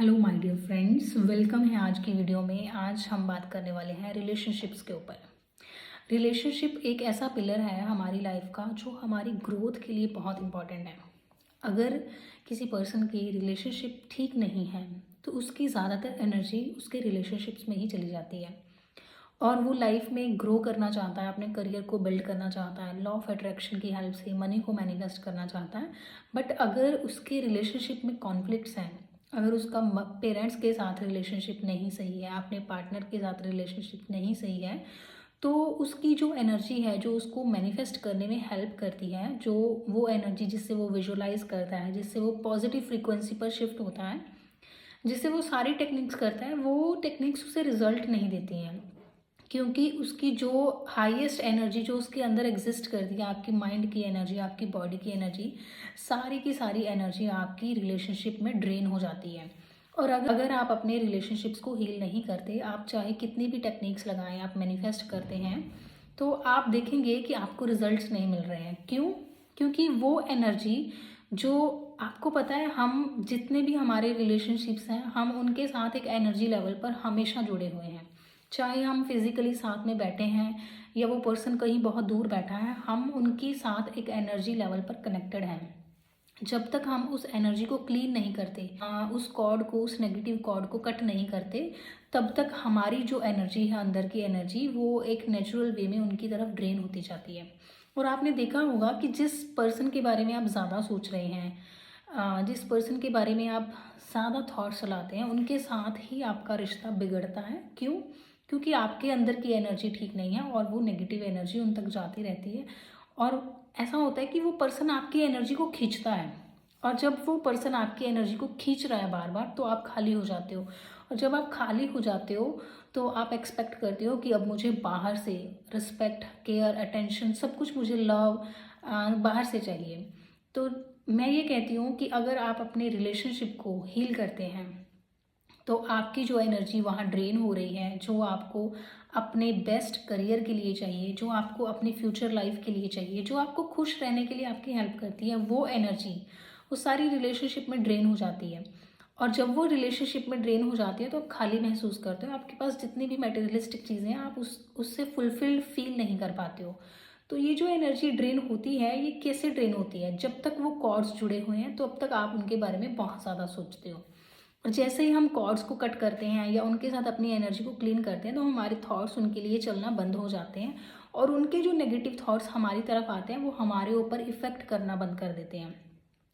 Hello my dear friends, welcome है आज की वीडियो में। आज हम बात करने वाले हैं रिलेशनशिप्स के ऊपर। रिलेशनशिप एक ऐसा पिलर है हमारी लाइफ का जो हमारी ग्रोथ के लिए बहुत इम्पॉर्टेंट है। अगर किसी पर्सन की रिलेशनशिप ठीक नहीं है तो उसकी ज़्यादातर एनर्जी उसके रिलेशनशिप्स में ही चली जाती है और वो लाइफ में ग्रो करना चाहता है, अपने करियर को बिल्ड करना चाहता है, लॉ ऑफ अट्रैक्शन की हेल्प से मनी को मैनिफेस्ट करना चाहता है। बट अगर उसके रिलेशनशिप में कॉन्फ्लिक्ट्स हैं, अगर उसका पेरेंट्स के साथ रिलेशनशिप नहीं सही है, अपने पार्टनर के साथ रिलेशनशिप नहीं सही है, तो उसकी जो एनर्जी है जो उसको मैनिफेस्ट करने में हेल्प करती है, जो वो एनर्जी जिससे वो विजुअलाइज करता है, जिससे वो पॉजिटिव फ्रीक्वेंसी पर शिफ्ट होता है, जिससे वो सारी टेक्निक्स करता है, वो टेक्निक्स उसे रिजल्ट नहीं देती हैं। क्योंकि उसकी जो हाईएस्ट एनर्जी जो उसके अंदर एग्जिस्ट करती है, आपकी माइंड की एनर्जी, आपकी बॉडी की एनर्जी, सारी की सारी एनर्जी आपकी रिलेशनशिप में ड्रेन हो जाती है। और अगर आप अपने रिलेशनशिप्स को हील नहीं करते, आप चाहे कितनी भी टेक्निक्स लगाएं, आप मैनिफेस्ट करते हैं, तो आप देखेंगे कि आपको रिजल्ट्स नहीं मिल रहे हैं। क्यों? क्योंकि वो एनर्जी जो आपको पता है, हम जितने भी हमारे रिलेशनशिप्स हैं, हम उनके साथ एक एनर्जी लेवल पर हमेशा जुड़े हुए हैं। चाहे हम फिजिकली साथ में बैठे हैं या वो पर्सन कहीं बहुत दूर बैठा है, हम उनके साथ एक एनर्जी लेवल पर कनेक्टेड हैं। जब तक हम उस एनर्जी को क्लीन नहीं करते, उस कॉर्ड को, उस नेगेटिव कॉर्ड को कट नहीं करते, तब तक हमारी जो एनर्जी है, अंदर की एनर्जी, वो एक नेचुरल वे में उनकी तरफ ड्रेन होती जाती है। और आपने देखा होगा कि जिस पर्सन के बारे में आप ज़्यादा सोच रहे हैं, जिस पर्सन के बारे में आप ज़्यादा थॉट्स चलाते हैं, उनके साथ ही आपका रिश्ता बिगड़ता है। क्यों? क्योंकि आपके अंदर की एनर्जी ठीक नहीं है और वो नेगेटिव एनर्जी उन तक जाती रहती है। और ऐसा होता है कि वो पर्सन आपकी एनर्जी को खींचता है, और जब वो पर्सन आपकी एनर्जी को खींच रहा है बार बार, तो आप खाली हो जाते हो। और जब आप खाली हो जाते हो तो आप एक्सपेक्ट करते हो कि अब मुझे बाहर से रिस्पेक्ट, केयर, अटेंशन, सब कुछ, मुझे लव बाहर से चाहिए। तो मैं ये कहती हूँ कि अगर आप अपने रिलेशनशिप को हील करते हैं तो आपकी जो एनर्जी वहाँ ड्रेन हो रही है, जो आपको अपने बेस्ट करियर के लिए चाहिए, जो आपको अपनी फ्यूचर लाइफ के लिए चाहिए, जो आपको खुश रहने के लिए आपकी हेल्प करती है, वो एनर्जी वो सारी रिलेशनशिप में ड्रेन हो जाती है। और जब वो रिलेशनशिप में ड्रेन हो जाती है तो आप खाली महसूस करते हो। आपके पास जितनी भी मटेरियलिस्टिक चीज़ें हैं, आप उससे फुलफिल्ड फील नहीं कर पाते हो। तो ये जो एनर्जी ड्रेन होती है, ये कैसे ड्रेन होती है? जब तक वो कॉर्ड्स जुड़े हुए हैं तो अब तक आप उनके बारे में बहुत ज़्यादा सोचते हो। और जैसे ही हम कॉर्ड्स को कट करते हैं या उनके साथ अपनी एनर्जी को क्लीन करते हैं, तो हमारे थॉट्स उनके लिए चलना बंद हो जाते हैं और उनके जो नेगेटिव थॉट्स हमारी तरफ आते हैं, वो हमारे ऊपर इफ़ेक्ट करना बंद कर देते हैं।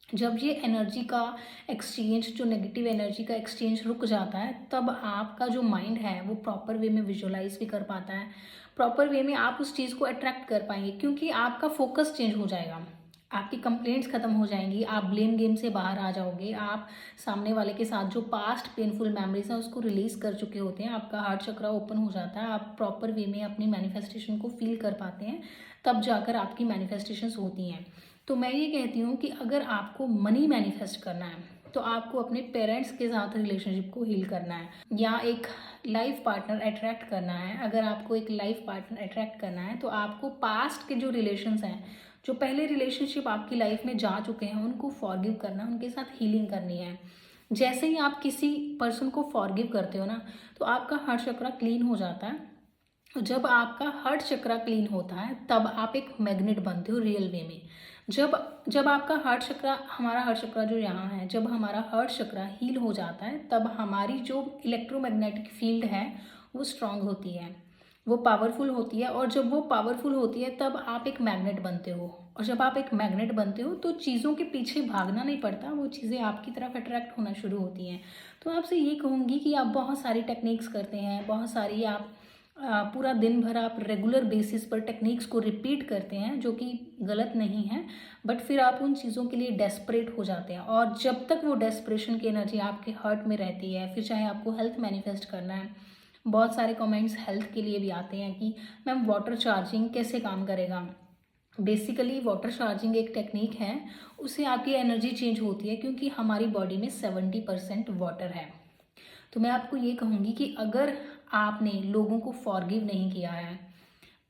जब ये एनर्जी का एक्सचेंज, जो नेगेटिव एनर्जी का एक्सचेंज रुक जाता है, तब आपका जो माइंड है वो प्रॉपर वे में विजुअलाइज भी कर पाता है। प्रॉपर वे में आप उस चीज़ को अट्रैक्ट कर पाएंगे, क्योंकि आपका फोकस चेंज हो जाएगा, आपकी कंप्लेंट्स खत्म हो जाएंगी, आप ब्लेम गेम से बाहर आ जाओगे। आप सामने वाले के साथ जो पास्ट पेनफुल मेमोरीज हैं उसको रिलीज कर चुके होते हैं, आपका हार्ट चक्रा ओपन हो जाता है, आप प्रॉपर वे में अपनी मैनिफेस्टेशन को फील कर पाते हैं, तब जाकर आपकी मैनिफेस्टेशंस होती हैं। तो मैं ये कहती हूँ कि अगर आपको मनी मैनिफेस्ट करना है तो आपको अपने पेरेंट्स के साथ रिलेशनशिप को हील करना है, या एक लाइफ पार्टनर अट्रैक्ट करना है। अगर आपको एक लाइफ पार्टनर अट्रैक्ट करना है तो आपको पास्ट के जो रिलेशंस हैं, जो पहले रिलेशनशिप आपकी लाइफ में जा चुके हैं, उनको फॉरगिव करना है, उनके साथ हीलिंग करनी है। जैसे ही आप किसी पर्सन को फॉरगिव करते हो ना, तो आपका हार्ट चक्रा क्लीन हो जाता है। जब आपका हार्ट चक्रा क्लीन होता है तब आप एक मैग्नेट बनते हो रियल वे में। जब जब आपका हार्ट चक्रा, हमारा हार्ट चक्रा जो यहाँ है, जब हमारा हार्ट चक्रा हील हो जाता है, तब हमारी जो इलेक्ट्रोमैग्नेटिक फील्ड है वो स्ट्रांग होती है, वो पावरफुल होती है। और जब वो पावरफुल होती है तब आप एक मैग्नेट बनते हो। और जब आप एक मैग्नेट बनते हो तो चीज़ों के पीछे भागना नहीं पड़ता, वो चीज़ें आपकी तरफ अट्रैक्ट होना शुरू होती हैं। तो आपसे ये कहूँगी कि आप बहुत सारी टेक्निक्स करते हैं, बहुत सारी आप पूरा दिन भर आप रेगुलर बेसिस पर टेक्निक्स को रिपीट करते हैं, जो कि गलत नहीं है, बट फिर आप उन चीज़ों के लिए डेस्परेट हो जाते हैं। और जब तक वो डेस्परेशन की एनर्जी आपके हार्ट में रहती है, फिर चाहे आपको हेल्थ मैनिफेस्ट करना है, बहुत सारे कमेंट्स हेल्थ के लिए भी आते हैं कि मैम वाटर चार्जिंग कैसे काम करेगा। बेसिकली वाटर चार्जिंग एक टेक्निक है, उससे आपकी एनर्जी चेंज होती है, क्योंकि हमारी बॉडी में 70% वाटर है। तो मैं आपको ये कहूँगी कि अगर आपने लोगों को फॉरगिव नहीं किया है,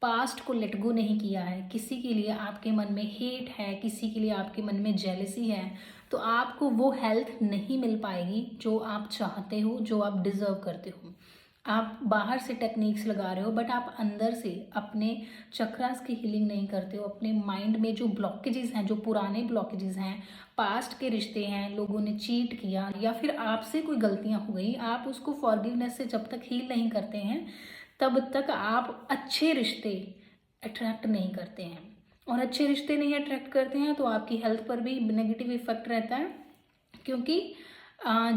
पास्ट को लेट गो नहीं किया है, किसी के लिए आपके मन में हेट है, किसी के लिए आपके मन में जेलसी है, तो आपको वो हेल्थ नहीं मिल पाएगी जो आप चाहते हो, जो आप डिज़र्व करते हो। आप बाहर से टेक्निक्स लगा रहे हो बट आप अंदर से अपने चक्रास की हीलिंग नहीं करते हो। अपने माइंड में जो ब्लॉकेजेस हैं, जो पुराने ब्लॉकेजेस हैं, पास्ट के रिश्ते हैं, लोगों ने चीट किया या फिर आपसे कोई गलतियां हो गई, आप उसको फॉरगिवनेस से जब तक हील नहीं करते हैं तब तक आप अच्छे रिश्ते अट्रैक्ट नहीं करते हैं। और अच्छे रिश्ते नहीं अट्रैक्ट करते हैं तो आपकी हेल्थ पर भी नेगेटिव इफेक्ट रहता है, क्योंकि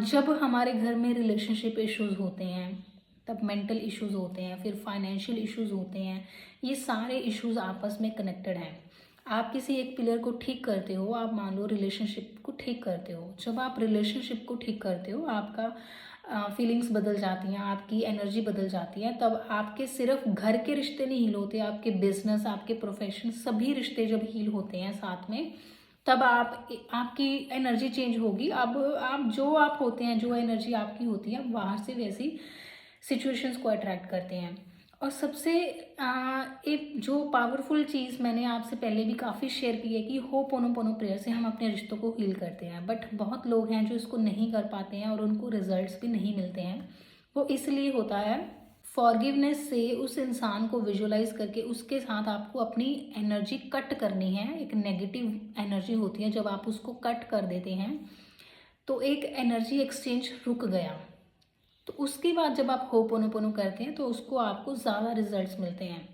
जब हमारे घर में रिलेशनशिप इश्यूज होते हैं तब मेंटल इश्यूज होते हैं, फिर फाइनेंशियल इश्यूज होते हैं। ये सारे इश्यूज आपस में कनेक्टेड हैं। आप किसी एक पिलर को ठीक करते हो, आप मान लो रिलेशनशिप को ठीक करते हो। जब आप रिलेशनशिप को ठीक करते हो आपका फीलिंग्स बदल जाती हैं, आपकी एनर्जी बदल जाती है। तब आपके सिर्फ घर के रिश्ते नहीं हील होते, आपके बिजनेस, आपके प्रोफेशन, सभी रिश्ते जब हील होते हैं साथ में, तब आपकी एनर्जी चेंज होगी। अब आप जो आप होते हैं, जो एनर्जी आपकी होती है, बाहर से वैसी सिचुएशंस को अट्रैक्ट करते हैं। और सबसे एक जो पावरफुल चीज़ मैंने आपसे पहले भी काफ़ी शेयर की है कि होपोनोपोनो प्रेयर से हम अपने रिश्तों को हील करते हैं, बट बहुत लोग हैं जो इसको नहीं कर पाते हैं और उनको रिजल्ट्स भी नहीं मिलते हैं। वो इसलिए होता है, फॉरगिवनेस से उस इंसान को विजुअलाइज करके उसके साथ आपको अपनी एनर्जी कट करनी है। एक नेगेटिव एनर्जी होती है, जब आप उसको कट कर देते हैं तो एक एनर्जी एक्सचेंज रुक गया। तो उसके बाद जब आप होपोनोपोनो करते हैं तो उसको आपको ज़्यादा रिजल्ट्स मिलते हैं।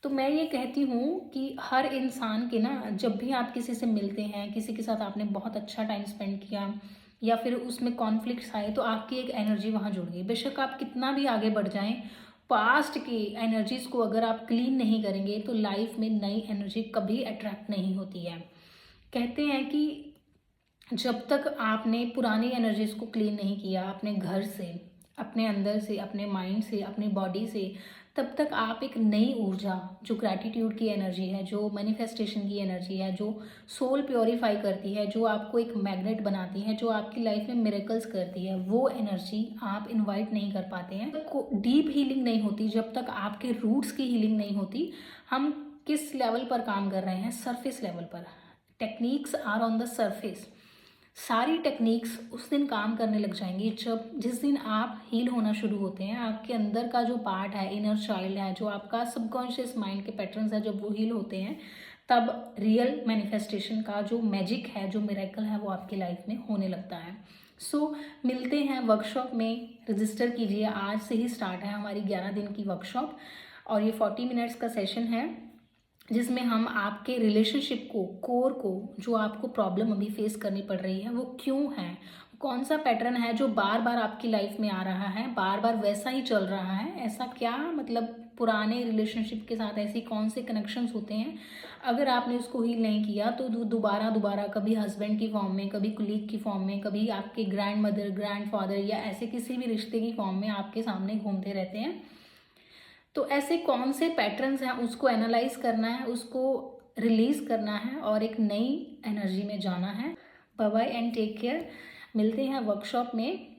तो मैं ये कहती हूँ कि हर इंसान के ना, जब भी आप किसी से मिलते हैं, किसी के साथ आपने बहुत अच्छा टाइम स्पेंड किया या फिर उसमें कॉन्फ्लिक्ट्स आए, तो आपकी एक एनर्जी वहाँ जुड़ गई। बेशक आप कितना भी आगे बढ़ जाएं, पास्ट की एनर्जीज को अगर आप क्लीन नहीं करेंगे तो लाइफ में नई एनर्जी कभी अट्रैक्ट नहीं होती है। कहते हैं कि जब तक आपने पुरानी एनर्जीज को क्लीन नहीं किया अपने घर से, अपने अंदर से, अपने माइंड से, अपनी बॉडी से, तब तक आप एक नई ऊर्जा, जो ग्रैटिट्यूड की एनर्जी है, जो मैनिफेस्टेशन की एनर्जी है, जो सोल प्योरीफाई करती है, जो आपको एक मैग्नेट बनाती है, जो आपकी लाइफ में मिरेकल्स करती है, वो एनर्जी आप इनवाइट नहीं कर पाते हैं। तो डीप हीलिंग नहीं होती जब तक आपके रूट्स की हीलिंग नहीं होती। हम किस लेवल पर काम कर रहे हैं? सरफेस लेवल पर। Techniques are on the surface. सारी टेक्निक्स उस दिन काम करने लग जाएंगी जिस दिन आप हील होना शुरू होते हैं। आपके अंदर का जो पार्ट है, इनर चाइल्ड है, जो आपका सबकॉन्शियस माइंड के पैटर्न्स है, जब वो हील होते हैं तब रियल मैनिफेस्टेशन का जो मैजिक है, जो मिरेकल है, वो आपकी लाइफ में होने लगता है। सो मिलते हैं वर्कशॉप में। रजिस्टर कीजिए, आज से ही स्टार्ट है हमारी 11 दिन की वर्कशॉप और ये 40 मिनट्स का सेशन है जिसमें हम आपके रिलेशनशिप को, कोर को, जो आपको प्रॉब्लम अभी फेस करनी पड़ रही है वो क्यों है, कौन सा पैटर्न है जो बार बार आपकी लाइफ में आ रहा है, बार बार वैसा ही चल रहा है, ऐसा क्या, मतलब पुराने रिलेशनशिप के साथ ऐसे कौन से कनेक्शंस होते हैं, अगर आपने उसको हील नहीं किया तो दोबारा दोबारा कभी हस्बैंड की फॉर्म में, कभी कुलीग की फॉर्म में, कभी आपके ग्रैंड मदर, ग्रैंड फादर या ऐसे किसी भी रिश्ते की फॉर्म में आपके सामने घूमते रहते हैं। तो ऐसे कौन से पैटर्न्स हैं उसको एनालाइज करना है, उसको रिलीज करना है और एक नई एनर्जी में जाना है। Bye bye and take care. मिलते हैं वर्कशॉप में।